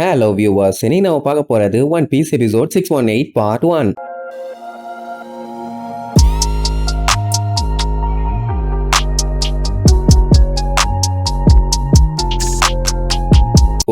Hello viewers, இன்னைக்கு நம்ம பார்க்க போறது One Piece episode 618 part 1.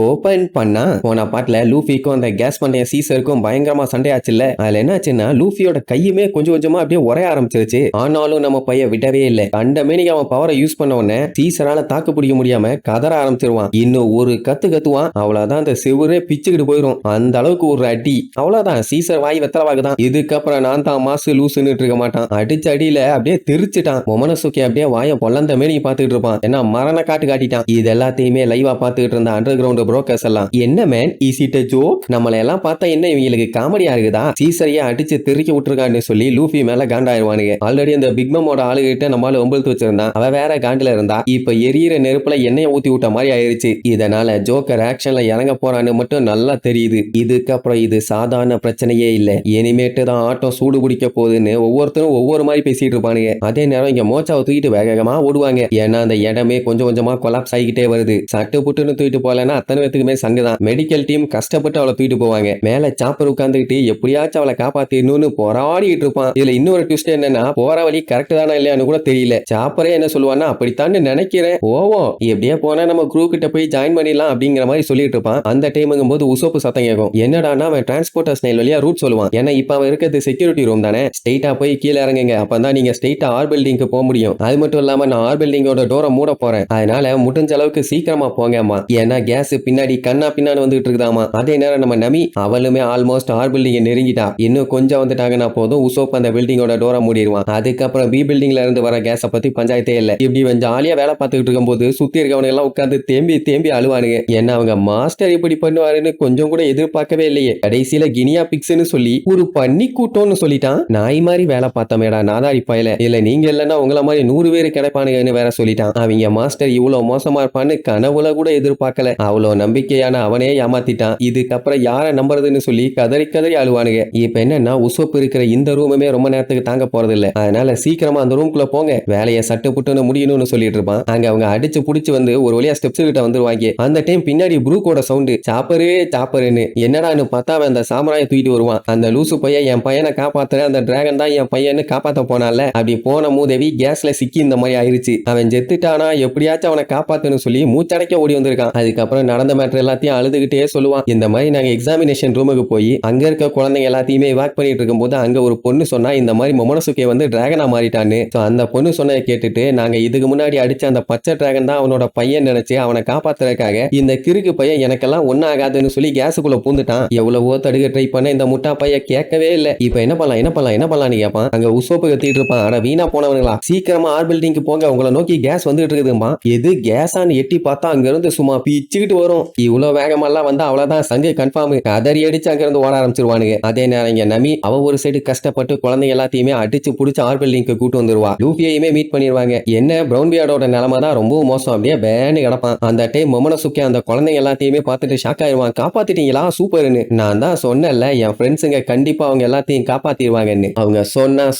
Open பண்ணா போன பாட்டுல லூஃபிக்கும் அந்த கேஸ் பண்டைய சீசருக்கும் பயங்கரமா சண்டையாச்சுல்ல. அதுல என்னாச்சுன்னா லூஃபியோட கையுமே கொஞ்சம் கொஞ்சமா அப்படியே உரைய ஆரம்பிச்சிருச்சு. ஆனாலும் நம்ம பையன் விடவே இல்லை. அந்த மேனிக்கு அவன் பவரை யூஸ் பண்ண உடனே சீசரால தாக்கு பிடிக்க முடியாம கதற ஆரம்பிச்சிருவான். இன்னும் ஒரு கத்துவான், அவ்வளவுதான் அந்த செவரே பிச்சுக்கிட்டு போயிடும். அந்த அளவுக்கு ஒரு அடி, அவ்வளவுதான். சீசர் வாய் வெத்தலவாக்குதான். இதுக்கப்புறம் நான் தான் மாசு லூசுன்னு இருக்க மாட்டான். அடிச்ச அடியில அப்படியே தெரிச்சுட்டான். மொமனசுக்கி அப்படியே வாய பொல்லந்த மேனிக்கு பாத்துக்கிட்டு இருப்பான். ஏன்னா மரண காட்டிட்டான். இது எல்லாத்தையுமே லைவா பாத்துக்கிட்டு இருந்த அண்டர் கிரவுண்ட் புரோக்கர்ஸ் எல்லாம், என்ன man is it a joke? நம்மள எல்லாம் பார்த்தா என்ன இவங்களுக்கு காமெடியா இருக்குதா? சீசரையா அடிச்சு திருக்கி விட்டுருக்கான்னு சொல்லி லூஃபி மேல காண்டாயிருவானுங்க. ஆல்ரெடி அந்த பிக் மமோட ஆளுகிட்ட நம்மளால ஒம்பழுத்து வச்சிருந்தான். அவ வேற காண்டில இருந்தா. இப்ப எரியிற நெருப்புல எண்ணெயை ஊத்தி விட்ட மாதிரி ஆயிருச்சு. இதனால ஜோக்கர் ஆக்ஷன்ல இறங்க போறான்னு மட்டும் நல்லா தெரியுது. இதுக்கப்புறம் இது சாதாரண பிரச்சனையே இல்ல. இனிமேட்டு தான் ஆட்டம் சூடு பிடிக்க போகுதுன்னு ஒவ்வொருத்தரும் ஒவ்வொரு மாதிரி பேசிட்டு இருப்பானுங்க. அதே நேரம் இங்க மோச்சாவை தூக்கிட்டு வேகமா ஓடுவாங்க. ஏன்னா அந்த இடமே கொஞ்சம் கொஞ்சமா கொலாப்ஸ் ஆகிக்கிட்டே வருது. சட்டு புட்டுன்னு தூக்கிட்டு போலன்னா அத்தனை பேத்துக்குமே சங்குதான். மெடிக்கல் டீம் கஷ்டப்பட்டு அவளை தூக்கிட்டு போவாங்க. மேல சாப்பர் உட்காந்துக்கிட்டு எப்படியாச்சும் அவளை காப்பாத்திடணும்னு போராடிட்டு இருப்பான். இதுல இன்னொரு ட்விஸ்ட் என்னன்னா, போற வழி கரெக்ட் தானே இல்லையான்னு கூட தெரியல. சாப்பரே என்ன சொல்லுவான்னா, அப்படித்தான் நினைக்கிறேன், போவோம், எப்படியே போனா நம்ம குரூப் கிட்ட போய் ஜாயின் பண்ணிடலாம் அப்படிங்கிற மாதிரி சொல்லிட்டு இருப்பான். அந்த டைமுங்கும் போது உசோப்பு சத்தம் கேட்கும். என்னடானா அவன் டிரான்ஸ்போர்ட்டர் ஸ்னைல் வழியா ரூட் சொல்லுவான். ஏன்னா இப்ப அவன் இருக்கிறது செக்யூரிட்டி ரூம் தானே. ஸ்ட்ரெயிட்டா போய் கீழே இறங்குங்க, அப்பதான் நீங்க ஸ்ட்ரெயிட்டா ஆர் பில்டிங்க்கு போக முடியும். அது மட்டும் இல்லாம நான் ஆர் பில்டிங்கோட டோரை மூட போறேன், அதனால முடிஞ்ச அளவுக்கு சீக்கிரமா போங்கம்மா. ஏன்னா கேஸ் பின்னாடி கண்ணா பின்னாடி வந்துட்டு இருக்குதாமா. அதே நேரம் நம்ம நமி அவளுமே ஆல்மோஸ்ட் ஆர் பில்டிங்கை நெருங்கிட்டா. இன்னும் கொஞ்சம் வந்துட்டாங்கன்னா போதும், உசோப் அந்த பில்டிங்கோட டோரை மூடிடுவான். அதுக்கப்புறம் பி பில்டிங்ல இருந்து வர கேஸை பத்தி பஞ்சாயத்தே இல்ல. இப்படி கொஞ்சம் ஜாலியா வேலை பார்த்துக்கிட்டு இருக்கும் போது சுத்தி இருக்கவங்க எல்லாம் உட்காந்து தேம்பி அழுவானுங்க. ஏன்னா அவங்க மாஸ்டர் இப்படி பண்ணுவாருன்னு கொஞ்சம் கூட எதிர்பார்க்கவே இல்லையே. கடைசியில கினியா பிக்ஸ்னு சொல்லி ஒரு பண்ணி கூட்டம்னு சொல்லிட்டான். நாய் மாதிரி வேலை பார்த்தமேடா நாதாரி பயல. இல்ல நீங்க இல்லன்னா உங்கள மாதிரி 100 பேர் கிடைப்பானுங்கன்னு வேற சொல்லிட்டான். அவங்க மாஸ்டர் இவ்வளவு மோசமா இருப்பான்னு கனவுல கூட எதிர்பார்க்கல. அவ்வளவு நம்பிக்கையான அவனே ஏமாத்திட்டான். இதுக்கப்புறம் யாரை நம்புறதுன்னு சொல்லி கதறி அழுவானுங்க. இப்ப என்னன்னா உசோப்பு இருக்கிற இந்த ரூமுமே ரொம்ப நேரத்துக்கு தாங்க போறது இல்ல. அதனால சீக்கிரமா அந்த ரூம்குள்ள போங்க, வேலையை சட்டு புட்டுன்னு முடியணும்னு சொல்லிட்டு இருப்பான். அங்க அவங்க அடிச்சு புடிச்சு வந்து ஒரு வழியா ஸ்டெப்ஸ் கிட்ட வந்துருவாங்க. அந்த டைம் பின்னாடி ப்ரூக்கோட சவுண்டு சாப்பருன்னு என்னடான்னு பார்த்தா அவன் அந்த சாமராயை தூக்கிட்டு வருவான். அந்த லூசு பையன் என் பையனை காப்பாத்துற, அந்த டிராகன் தான் என் பையன்னு காப்பாத்த போனால. அப்படி போன மூதேவி கேஸ்ல சிக்கி இந்த மாதிரி ஆயிருச்சு. அவன் செத்துட்டானா, எப்படியாச்சும் அவனை காப்பாத்துன்னு சொல்லி மூச்சடைக்க ஓடி வந்திருக்கான். அதுக்கப்புறம் நடந்த மேட்டர் எல்லாத்தையும் அழுதுகிட்டே சொல்லுவான். இந்த மாதிரி நாங்க எக்ஸாமினேஷன் ரூமுக்கு போய் அங்க இருக்க குழந்தைங்க எல்லாத்தையுமே வாக் பண்ணிட்டு இருக்கும் போது அங்க ஒரு பொண்ணு சொன்னா இந்த மாதிரி மொமனசுகே வந்து டிராகனா மாறிட்டான்னு. அந்த பொண்ணு சொன்னதை கேட்டுட்டு நாங்க இதுக்கு முன்னாடி அடிச்ச அந்த பச்சை டிராகன் தான் அவனோட பையன் நினைச்சு அவனை காப்பாத்துறதுக்காக இந்த கிறுக்கு பையன் எனக்கெல்லாம் ஒன்னும் ஆகாதுன்னு சொல்லி கேஸுக்குள்ள பூந்துட்டான். எவ்வளவோ தடுக்க ட்ரை பண்ண இந்த முட்டா பையன் கேட்கவே இல்லை. இப்ப என்ன பண்ணலாம்னு கேட்பான். அங்க உசோப்பு கத்திட்டு இருப்பான். ஆனா வீணா போனவங்களா, சீக்கிரமா ஆர் பில்டிங்க்கு போங்க, உங்களை நோக்கி கேஸ் வந்துட்டு இருக்குதுமா. எது கேஸான்னு எட்டி பார்த்தா அங்க இருந்து சும்மா பிச்சுக்கிட்டு வரும். இவ்வளவு வேகமெல்லாம் வந்து அவ்வளவுதான், சங்கு கன்ஃபார்ம். கதறி அடிச்சு அங்க இருந்து ஓட ஆரம்பிச்சிருவானுங்க. அதே நேரம் இங்க நமி அவ ஒரு சைடு கஷ்டப்பட்டு குழந்தைங்க எல்லாத்தையுமே அடிச்சு புடிச்சு ஆர் பில்டிங்க்கு கூட்டு வந்துருவா. லூஃபியையுமே மீட் பண்ணிடுவாங்க. என்ன பிரவுன் பியர்டோட நிலைமை தான் ரொம்ப மோசம். அப்படியே பேனு கிடப்பான். அந்த டைம் மொமனசுக்கே அந்த குழந்தைங்க எல்லாத்தையுமே பார்த்துட்டு ஷாக் ஆயிருவான். காப்பாத்திட்டீங்களா, சூப்பர்னு. நான் தான் சொன்னேன்ல என் ஃப்ரெண்ட்ஸுங்க கண்டிப்பா அவங்க எல்லாத்தையும் காப்பாத்திடுவாங்கன்னு. அவங்க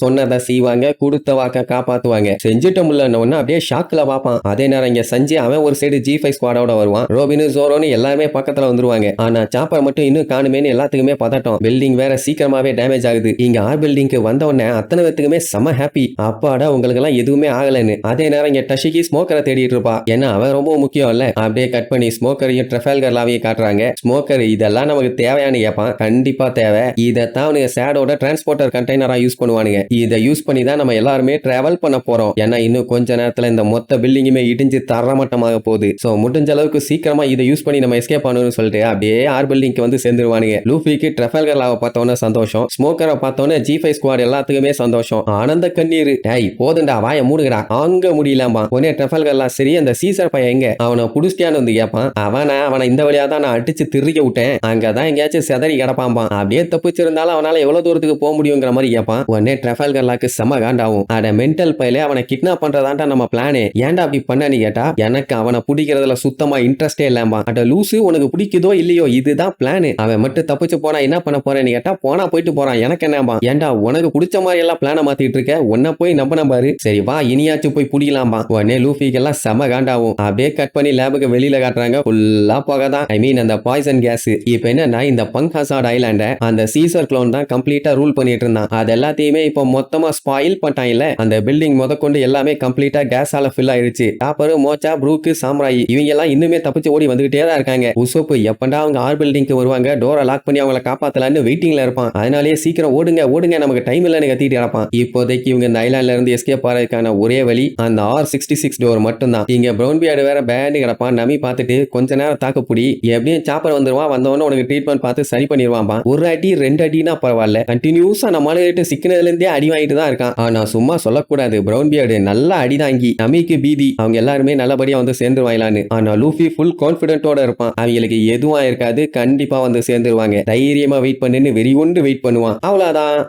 சொன்னதை செய்வாங்க, கொடுத்த வாக்க காப்பாத்துவாங்க. செஞ்சுட்டோம்லன்னு அப்படியே ஷாக்ல பார்ப்பான். அதே நேரம் இங்க சஞ்சய் அவன் ஒரு சைடு G5 ஸ்குவாடோட வருவான். ரோபின் ஜோரோன்னு எல்லாமே பக்கத்துல வந்துருவாங்க. ஆனா சாப்பர் மட்டும் இன்னும் காணுமேன்னு எல்லாத்துக்குமே பதட்டம். பில்டிங் வேற சீக்கிரமாவே டேமேஜ் ஆகுது. இங்க ஆர் பில்டிங்க்கு வந்த உடனே அத்தனை பேத்துக்குமே செம ஹாப்பி. அப்பாடா உங்களுக்கு எல்லாம் எதுவுமே ஆகலன்னு. அதே நேரம் இங்க டஷிகி ஸ்மோக்கரை தேடிட்டு இருப்பா. ஏன்னா அவன் ரொம்ப முக்கியம் இல்ல. அப்படியே கட் பண்ணி ஸ்மோக்கரையும் ட்ரெஃபால்கர் லாவையும் காட்டுறாங்க. ஸ்மோக்கர் இதெல்லாம் நமக்கு தேவையானு கேட்பான். கண்டிப்பா தேவை. இதைத்தான் அவனுங்க சேடோட டிரான்ஸ்போர்ட்டர் கண்டெய்னரா யூஸ் பண்ணுவானுங்க. இதை யூஸ் பண்ணி தான் நம்ம எல்லாருமே டிராவல் பண்ண போறோம். ஏன்னா இன்னும் கொஞ்ச நேரத்துல இந்த மொத்த பில்டிங்குமே இடிஞ்சு தரமட்டமாக போகுது. சோ முடிஞ்ச அளவுக்கு சீக்கிரமா இதை யூஸ் பண்ணி நம்ம எஸ்கேப் பண்ணணும்னு சொல்லிட்டு அப்படியே ஆர் பில்டிங்க்கு வந்து சேர்ந்துருவானுங்க. லூஃபிக்கு ட்ரெஃபால்கர் லாவை பார்த்தோன்னே சந்தோஷம். ஸ்மோக்கரை பார்த்தோன்னே G5 ஸ்குவாட் எல்லாத்துக்குமே சந்தோஷம். ஆனந்த கண்ணீர். டேய் போதுண்டா, வாய மூடுகிறா, அங்க முடியலாமா. உடனே ட்ரெஃபால்கர் லா சரி அந்த சீசர் பையன் எங்க, அவனை புடிச்சிட்டியான்னு வந்து கேட்பான். அவனை இந்த வழியா தான் நான் அடிச்சு திருக்க விட்டேன், அங்கதான் எங்கேயாச்சும் செதறி கிடப்பான். அப்படியே தப்பிச்சிருந்தாலும் அவனால எவ்வளவு தூரத்துக்கு போக முடியுங்கிற மாதிரி கேட்பான். உடனே ட்ரெஃபால்கர் லாக்கு செம காண்டாவும். அட மென்டல் பையில அவனை கிட்னாப் பண்றதாண்டா நம்ம பிளானே, ஏன்டா அப்படி பண்ணு கேட்டா எனக்கு அவனை பிடிக்கிறதுல சுத்தமா இன்ட்ரெஸ்டே இல்லாம. இருக்கான்பா. அட லூசு, உனக்கு பிடிக்குதோ இல்லையோ இதுதான் பிளான். அவன் மட்டும் தப்பிச்சு போனா என்ன பண்ண போறேன்னு கேட்டா போனா போயிட்டு போறான், எனக்கு என்னப்பா. ஏன்டா உனக்கு பிடிச்ச மாதிரி எல்லாம் பிளான மாத்திட்டு இருக்க, உன்ன போய் நம்பின பாரு. சரி வா இனியாச்சும் போய் புடிக்கலாம்பா. உடனே லூஃபிக்கெல்லாம் செம காண்டாவும். அப்படியே கட் பண்ணி லேபுக்கு வெளியில காட்டுறாங்க. ஃபுல்லா போகதான், ஐ மீன் அந்த பாய்சன் கேஸ். இப்ப என்னன்னா இந்த பங்க் ஹசார்ட் ஐலாண்ட அந்த சீசர் க்ளோன் தான் கம்ப்ளீட்டா ரூல் பண்ணிட்டு இருந்தான். அது எல்லாத்தையுமே இப்போ மொத்தமா ஸ்பாயில் பண்ணிட்டான். இல்ல அந்த பில்டிங் முதற்கொண்டு எல்லாமே கம்ப்ளீட்டா கேஸால ஃபில் ஆயிருச்சு. டாப்பரு, மோச்சா, ப்ரூக்கு, சாம்ராயி இவங்க எல்லாம் இன்னுமே தப்பிச்சு ஓடி வந்துகிட்டே தான் இருக்காங்க. உசோப்பு எப்பண்டா அவங்க ஆர் பில்டிங்க்கு வருவாங்க, டோரை லாக் பண்ணி அவங்கள காப்பாத்தலான்னு வெயிட்டிங்ல இருப்பான். அதனாலேயே சீக்கிரம் ஓடுங்க ஓடுங்க, நமக்கு டைம் இல்லைன்னு கத்திட்டு கிடப்பான். இப்போதைக்கு இவங்க இந்த ஐலாண்ட்ல இருந்து எஸ்கேப் ஆறதுக்கான ஒரே வழி அந்த R66 டோர் மட்டும்தான். இங்க பிரவுன் பியர்டு வேற பேண்ட் கிடப்பான். நம்பி பார்த்துட்டு கொஞ்ச நேரம் தாக்குப்புடி, எப்படியும் சாப்பர் வந்துருவான். வந்தவொடனே உனக்கு ட்ரீட்மெண்ட் பார்த்து சரி பண்ணிடுவான்பா. ஒரு அடி 2 அடினா பரவாயில்ல, கண்டினியூஸா நம்மளுக்கு சிக்கினதுல இருந்தே அடி வாங்கிட்டு தான் இருக்கான். ஆனா சும்மா சொல்லக்கூடாது, பிரவுன் பியர்டு நல்லா அடிதாங்கி நமிக்கு பீதி அவங்க எல்லாருமே நல்லபடியா வந்து சேர்ந்துருவாங்களான்னு. ஆனா லூஃபி ஃபுல் கான்பிடென்ட்டோட இருப்பான். அவங்களுக்கு எதுவும் இருக்காது, கண்டிப்பா வந்து சேர்ந்துருவாங்க, தைரியமா வெயிட் பண்ணுன்னு வெறி கொண்டு வெயிட் பண்ணுவான். அவ்வளவுதான்.